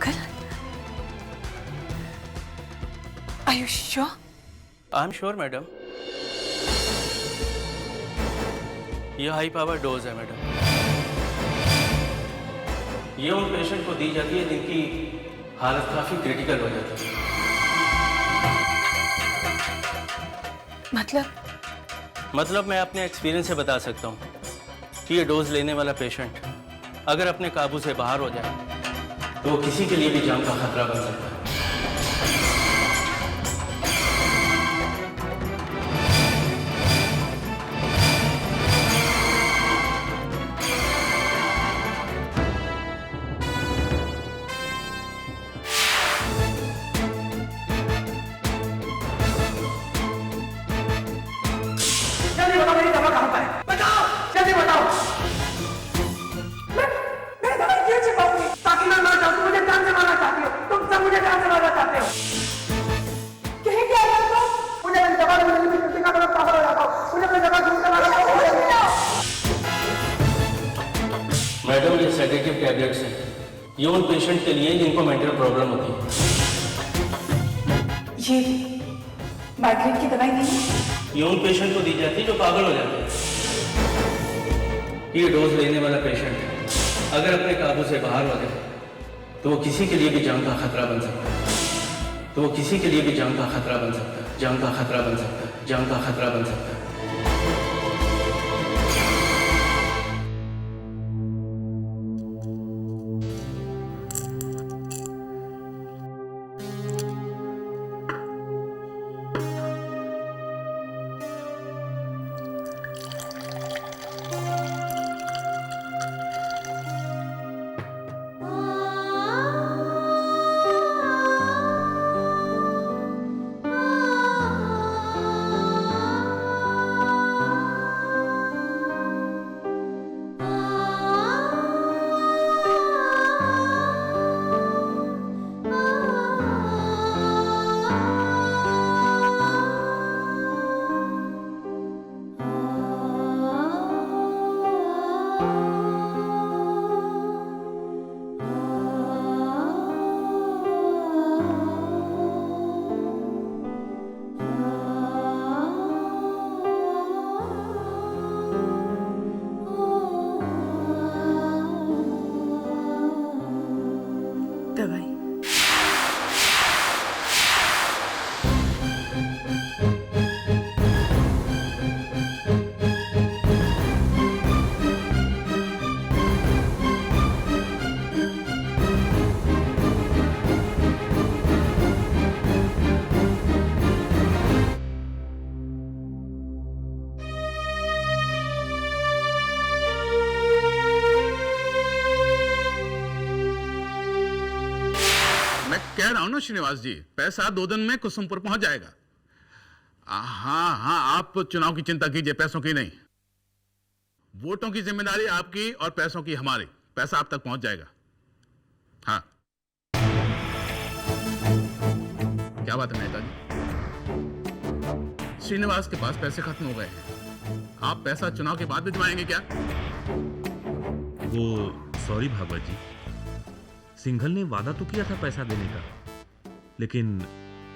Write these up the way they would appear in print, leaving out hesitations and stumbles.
पागल। Are you sure? I am sure madam, ये high power dose है madam. ये उन पेशेंट को दी जाती है जिनकी हालत काफी क्रिटिकल हो जाती है। मतलब मैं अपने एक्सपीरियंस से बता सकता हूँ कि ये डोज लेने वाला पेशेंट अगर अपने काबू से बाहर हो जाए तो वो किसी के लिए भी जान का खतरा बन सकता है। मैडम ये सेडेटिव टैबलेट्स हैं, ये उन पेशेंट के लिए जिनको मेंटल प्रॉब्लम होती है। ये माइग्रेन की दवाई नहीं है? ये उन पेशेंट को दी जाती है जो पागल हो जाते हैं। ये डोज लेने वाला पेशेंट अगर अपने काबू से बाहर हो जाए तो वो किसी के लिए भी जान का खतरा बन सकता है। जान का खतरा बन सकता है। दवाई कह रहा हूं ना श्रीनिवास जी, पैसा 2 दिन में कुसुमपुर पहुंच जाएगा। हाँ, आप चुनाव की चिंता कीजिए, पैसों की नहीं। वोटों की जिम्मेदारी आपकी और पैसों की हमारी। पैसा आप तक पहुंच जाएगा। हाँ, क्या बात है मेहता जी? श्रीनिवास के पास पैसे खत्म हो गए हैं। आप पैसा चुनाव के बाद भिजवाएंगे क्या? वो सॉरी भागवत जी, सिंघल ने वादा तो किया था पैसा देने का, लेकिन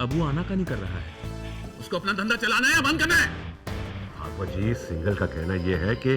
अब वो आना का नहीं कर रहा है। उसको अपना धंधा चलाना है या बंद करना है? भागवत जी, सिंघल का कहना यह है कि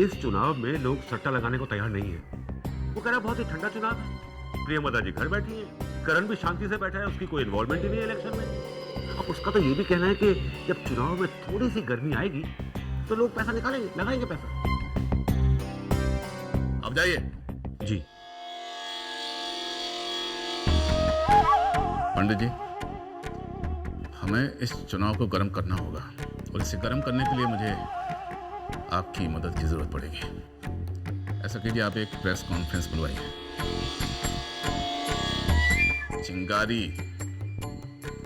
इस चुनाव में लोग सट्टा लगाने को तैयार नहीं है। वो कह रहा बहुत ही ठंडा चुनाव है। प्रियमदा जी घर बैठी है, करण भी शांति से बैठा है, उसकी कोई इन्वॉल्वमेंट ही नहीं है इलेक्शन में। अब उसका तो ये भी कहना है कि जब चुनाव में थोड़ी सी गर्मी आएगी तो लोग पैसा निकालेंगे, लगाएंगे पैसा। अब जाइए। जी पंडित जी, हमें इस चुनाव को गर्म करना होगा और इसे गर्म करने के लिए मुझे आपकी मदद की जरूरत पड़ेगी। ऐसा कीजिए, आप एक प्रेस कॉन्फ्रेंस बुलवाइए। चिंगारी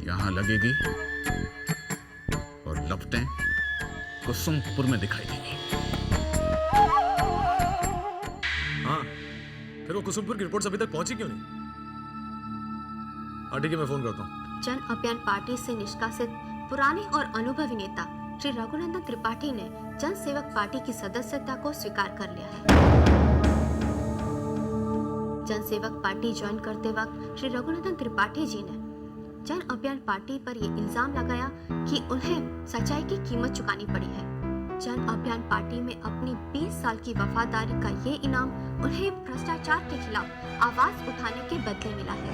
यहां लगेगी और लपटें कुसुमपुर में दिखाई देगी। हाँ, फिर वो कुसुमपुर की रिपोर्ट अभी तक पहुंची क्यों नहीं? हाँ ठीक है, मैं फोन करता हूँ। जन अभियान पार्टी से निष्कासित पुराने और अनुभवी नेता श्री रघुनंदन त्रिपाठी ने जन सेवक पार्टी की सदस्यता को स्वीकार कर लिया है। जनसेवक पार्टी ज्वाइन करते वक्त श्री रघुनंदन त्रिपाठी जी ने जन अभियान पार्टी पर ये इल्जाम लगाया कि उन्हें सच्चाई की कीमत चुकानी पड़ी है। जन अभियान पार्टी में अपनी 20 साल की वफादारी का ये इनाम उन्हें भ्रष्टाचार के खिलाफ आवाज उठाने के बदले मिला है।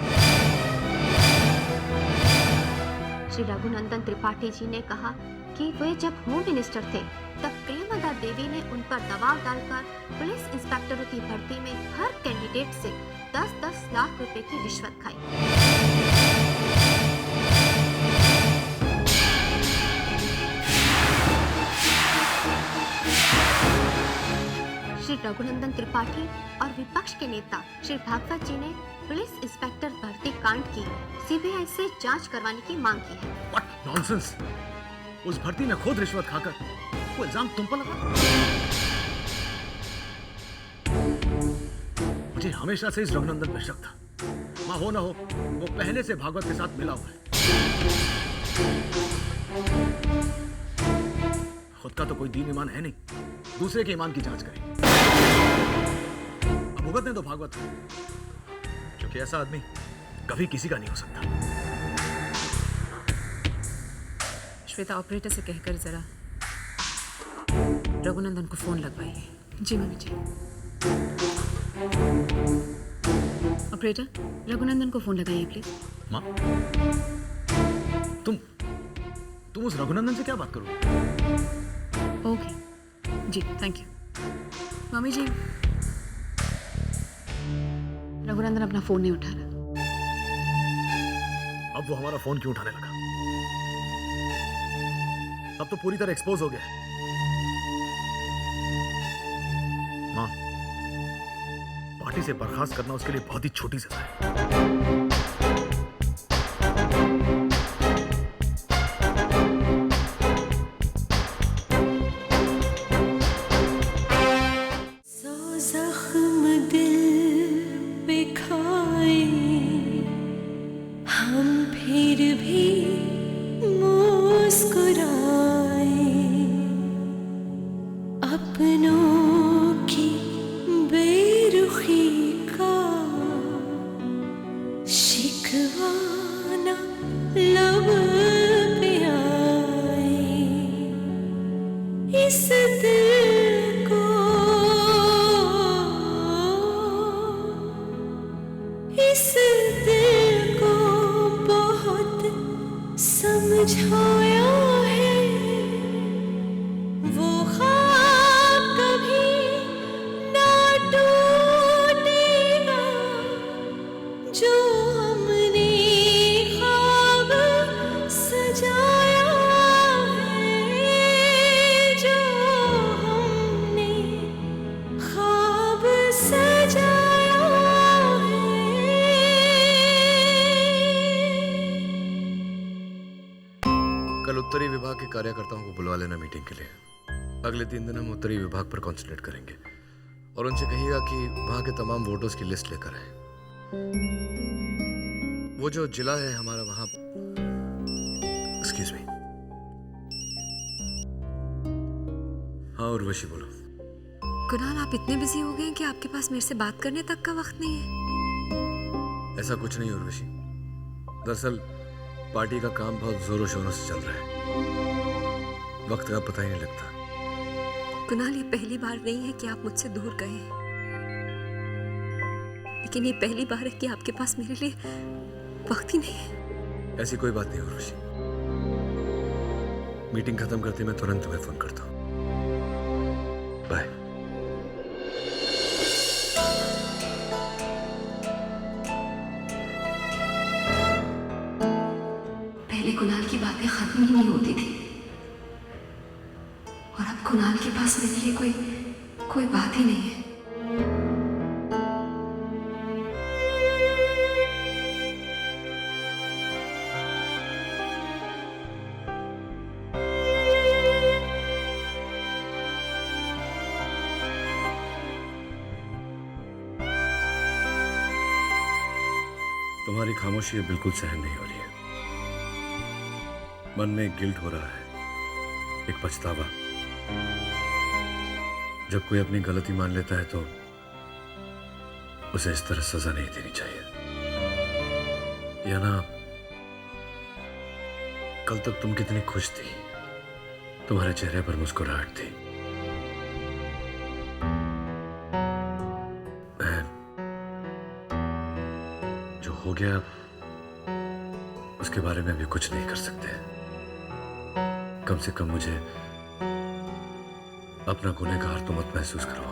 श्री रघुनंदन त्रिपाठी जी ने कहा कि वे जब होम मिनिस्टर थे तब प्रियमदा देवी ने उन पर दबाव डालकर पुलिस इंस्पेक्टरों की भर्ती में हर कैंडिडेट से 10-10 लाख रुपए की रिश्वत खाई। श्री रघुनंदन त्रिपाठी और विपक्ष के नेता श्री भागवत जी ने पुलिस इंस्पेक्टर भर्ती कांड की सीबीआई से जांच करवाने की मांग की है। What nonsense! उस भर्ती ने खुद रिश्वत खाकर वो इल्जाम तुम पर लगा। मुझे हमेशा से इस रघुनंदन पर शक था। मां हो ना हो, वो पहले से भागवत के साथ मिला हुआ है। खुद का तो कोई दीन ईमान है नहीं, दूसरे के ईमान की जांच करें। अब भुगतने दो भागवत, क्योंकि ऐसा आदमी कभी किसी का नहीं हो सकता। श्वेता, ऑपरेटर से कहकर जरा रघुनंदन को फोन लगवाइए। जी मम्मी जी। ऑपरेटर, रघुनंदन को फोन लगाइए प्लीज। माँ, तुम उस रघुनंदन से क्या बात करोगे? Okay ji, thank you. Mummy ji, Raghunandan अपना फोन नहीं उठा रहा। अब वो हमारा फोन क्यों उठाने लगा? अब तो पूरी तरह एक्सपोज हो गया है। मां, पार्टी से बर्खास्त करना उसके लिए बहुत ही छोटी सजा है। उत्तरी विभाग के कार्यकर्ताओं को बुलवा लेना मीटिंग के लिए। अगले 3 दिन हम उत्तरी विभाग पर कॉन्सेंट्रेट करेंगे और उनसे कहिएगा कि वहां के तमाम वोटर्स की लिस्ट लेकर आए। वो जो जिला है हमारा वहां, एक्सक्यूज मी। हाँ उर्वशी बोलो। कुणाल, आप इतने बिजी हो गए हैं कि आपके पास मेरे से बात करने तक का वक्त नहीं है। ऐसा कुछ नहीं उर्वशी, दरअसल पार्टी का काम बहुत जोरों शोरों से चल रहा है, वक्त का पता ही नहीं लगता। कुणाल, ये पहली बार नहीं है कि आप मुझसे दूर गए हैं, लेकिन ये पहली बार है कि आपके पास मेरे लिए वक्त ही नहीं है। ऐसी कोई बात नहीं उर्वशी, मीटिंग खत्म करते मैं तुरंत तुम्हें फोन करता हूँ। बाय। कुणाल की बातें खत्म ही नहीं होती थी और अब कुणाल के पास मेरे लिए कोई बात ही नहीं है। तुम्हारी खामोशी बिल्कुल सहन नहीं हो रही है। मन में एक गिल्ट हो रहा है, एक पछतावा। जब कोई अपनी गलती मान लेता है तो उसे इस तरह सजा नहीं देनी चाहिए। या ना, कल तक तुम कितनी खुश थी, तुम्हारे चेहरे पर मुस्कुराहट थी। मैं जो हो गया उसके बारे में अभी कुछ नहीं कर सकते। कम से कम मुझे अपना गुनहगार तो मत महसूस करो।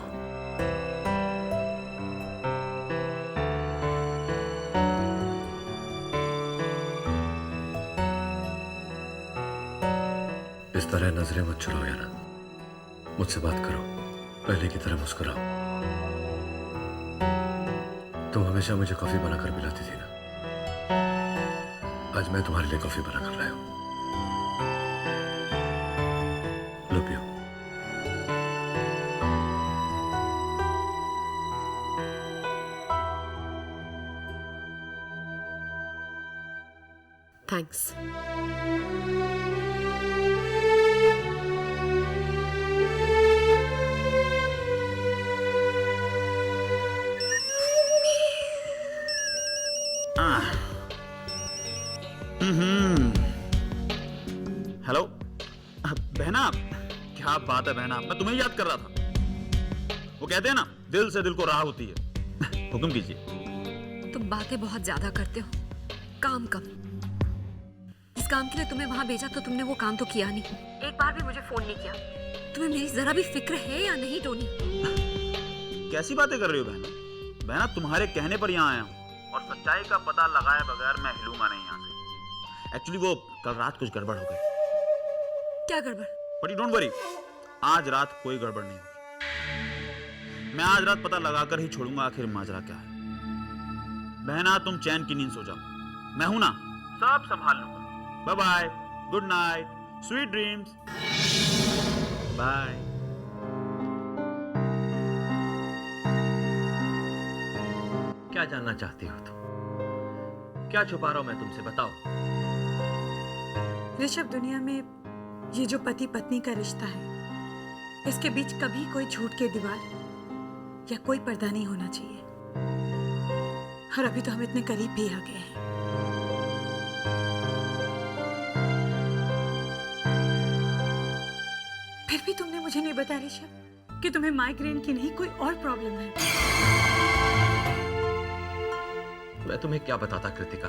इस तरह नजरें मत चुराओ यार, मुझसे बात करो, पहले की तरह मुस्कुराओ। तुम हमेशा मुझे कॉफी बनाकर पिलाती थी ना, आज मैं तुम्हारे लिए कॉफी बनाकर लाया हूं। लो पियो। थैंक्स। हेलो बहना, क्या बात है बहना, मैं तुम्हें याद कर रहा था। वो कहते हैं ना, दिल से दिल को राह होती है। हुक्म कीजिए। तुम बातें बहुत ज्यादा करते हो, काम कम। इस काम के लिए तुम्हें वहां भेजा तो तुमने वो काम तो किया नहीं, एक बार भी मुझे फोन नहीं किया। तुम्हें मेरी जरा भी फिक्र है या नहीं टोनी? कैसी बातें कर रही हो बहना? बहना, तुम्हारे कहने पर यहाँ आया हूँ और सच्चाई का पता लगाए बगैर मैं हिलूंगा नहीं यहाँ से। एक्चुअली वो कल रात कुछ गड़बड़ हो गई। क्या गड़बड़? बट यू डोंट वरी, आज रात कोई गड़बड़ नहीं होगी। मैं आज रात पता लगाकर ही छोड़ूंगा आखिर माजरा क्या है। बहना, तुम चैन की नींद सो जाओ, मैं हूं ना, सब संभाल लूंगा। Bye bye, good night, sweet dreams, bye. क्या जानना चाहती हो तुम? क्या छुपा रहा हूं मैं तुमसे, बताओ। ऋषभ, दुनिया में ये जो पति पत्नी का रिश्ता है, इसके बीच कभी कोई झूठ की दीवार या कोई पर्दा नहीं होना चाहिए। और अभी तो हम इतने करीब भी आ गए हैं। फिर भी तुमने मुझे नहीं बताया ऋषभ कि तुम्हें माइग्रेन की नहीं कोई और प्रॉब्लम है। मैं तुम्हें क्या बताता कृतिका,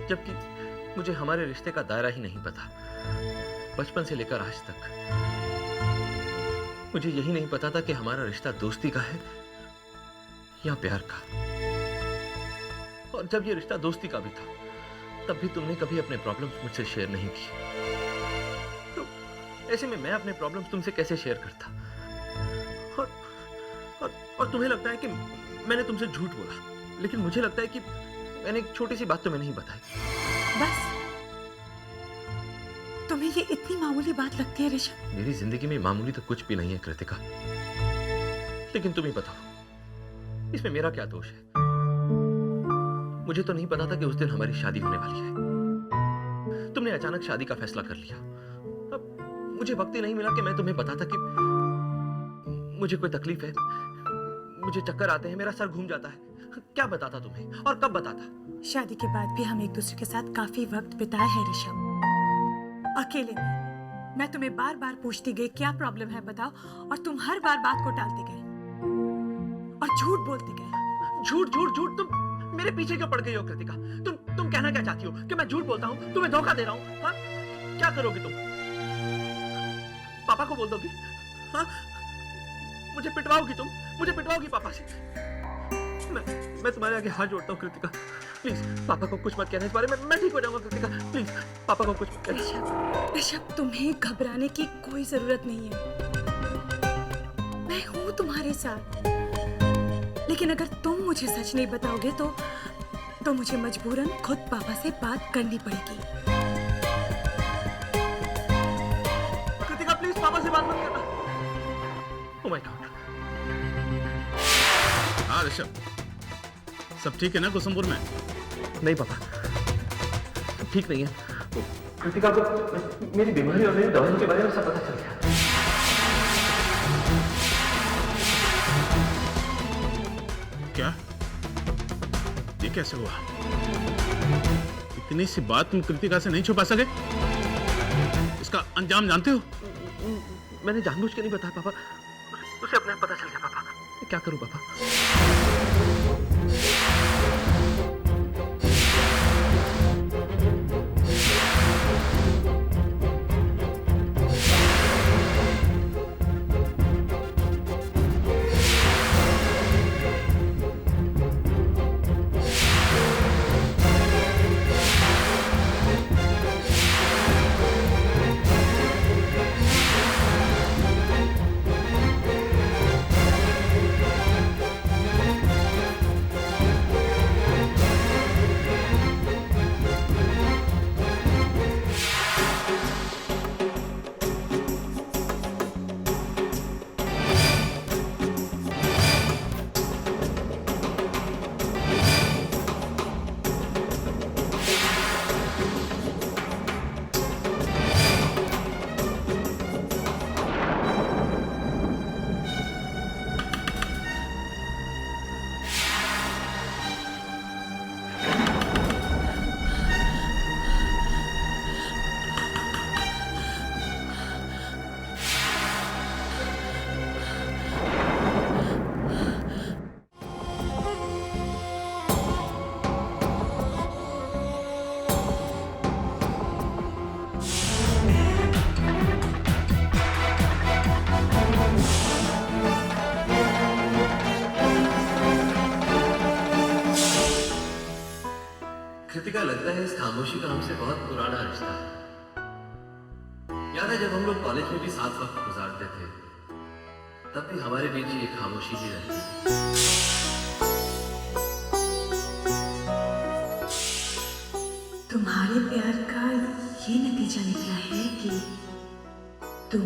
जबकि मुझे हमारे रिश्ते का दायरा ही नहीं पता। बचपन से लेकर आज तक मुझे यही नहीं पता था कि हमारा रिश्ता दोस्ती का है या प्यार का। और जब ये रिश्ता दोस्ती का भी था, तब भी तुमने कभी अपने प्रॉब्लम्स मुझसे शेयर नहीं की। तो ऐसे में मैं अपने प्रॉब्लम्स तुमसे कैसे शेयर करता? और तुम्हें लगता है कि मैंने तुमसे झूठ बोला, लेकिन मुझे लगता है कि मैंने एक छोटी सी बात तुम्हें नहीं बताई। बस तुम्हें ये इतनी मामूली बात लगती है ऋषभ? मेरी जिंदगी में मामूली तो कुछ भी नहीं है कृतिका, लेकिन तुम ही बताओ, इसमें मेरा क्या दोष है? मुझे तो नहीं पता था कि उस दिन हमारी शादी होने वाली है। तुमने अचानक शादी का फैसला कर लिया। अब मुझे वक्त ही नहीं मिला कि मैं तुम्हें बताता कि मुझे कोई तकलीफ है, मुझे चक्कर आते हैं, मेरा सर घूम जाता है। क्या बताता तुम्हें और कब बताता? शादी के बाद भी हम एक दूसरे के साथ काफी वक्त बिताया है ऋषभ, अकेले में। मैं तुम्हें बार बार पूछती गई क्या प्रॉब्लम है बताओ, और तुम हर बार बात को टालते गए और झूठ बोलते गए। झूठ झूठ झूठ, तुम मेरे पीछे क्यों पड़ गई हो कृतिका? तुम कहना क्या चाहती हो कि मैं झूठ बोलता हूँ, तुम्हें धोखा दे रहा हूँ? हाँ, क्या करोगी तुम? पापा को बोल दोगी? हाँ, मुझे पिटवाओगी तुम? मुझे पिटवाओगी पापा से? मैं तुम्हारे आगे हाथ जोड़ता हूँ कृतिका, प्लीज पापा को कुछ मत कहना इस बारे में। मैं ठीक हो जाऊंगा कृतिका, प्लीज पापा को कुछ मत कहना। ऋषभ, तुम्हें घबराने की कोई जरूरत नहीं है, मैं हूं तुम्हारे साथ। लेकिन अगर तुम मुझे सच नहीं बताओगे तो मुझे मजबूरन खुद पापा से बात करनी पड़ेगी। कृतिका प्लीज पापा से बात मत करना। Oh my God. हाँ ऋषभ, सब ठीक है ना कुसुमपुर में? नहीं पापा, ठीक नहीं है। कृतिका को मेरी बीमारी और मेरी दवाई के बारे में सब पता चल गया। ये कैसे हुआ? इतनी सी बात तुम कृतिका से नहीं छुपा सके? इसका अंजाम जानते हो? मैंने जानबूझ के नहीं बताया पापा, उसे अपने आप पता चल गया पापा। मैं क्या करूं पापा? कृतिका, लगता है इस खामोशी का हमसे बहुत पुराना रिश्ता है। याद है जब हम लोग कॉलेज में भी साथ वक्त गुजारते थे, तब भी हमारे बीच ये खामोशी भी रहती थी। तुम्हारे प्यार का ये नतीजा निकला है कि तुम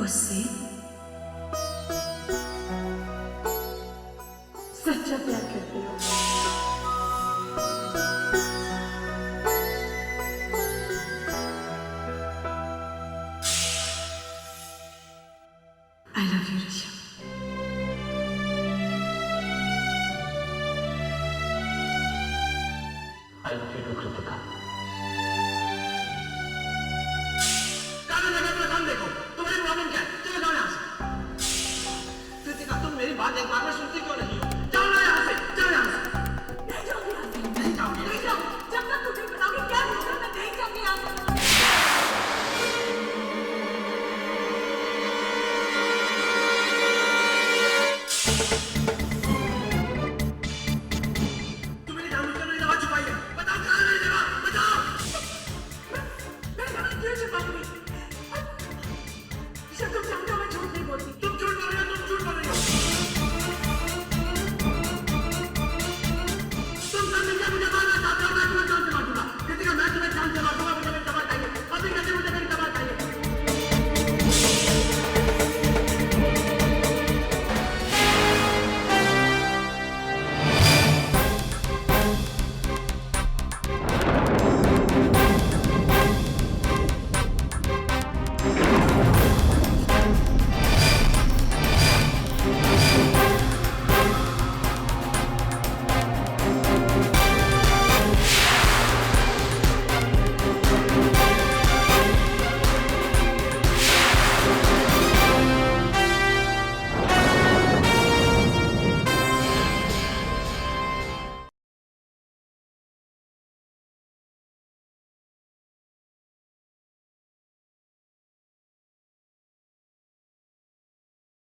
उससे सच्चा प्यार करते हो। I love you, Rishabh. I love you too, Kritika.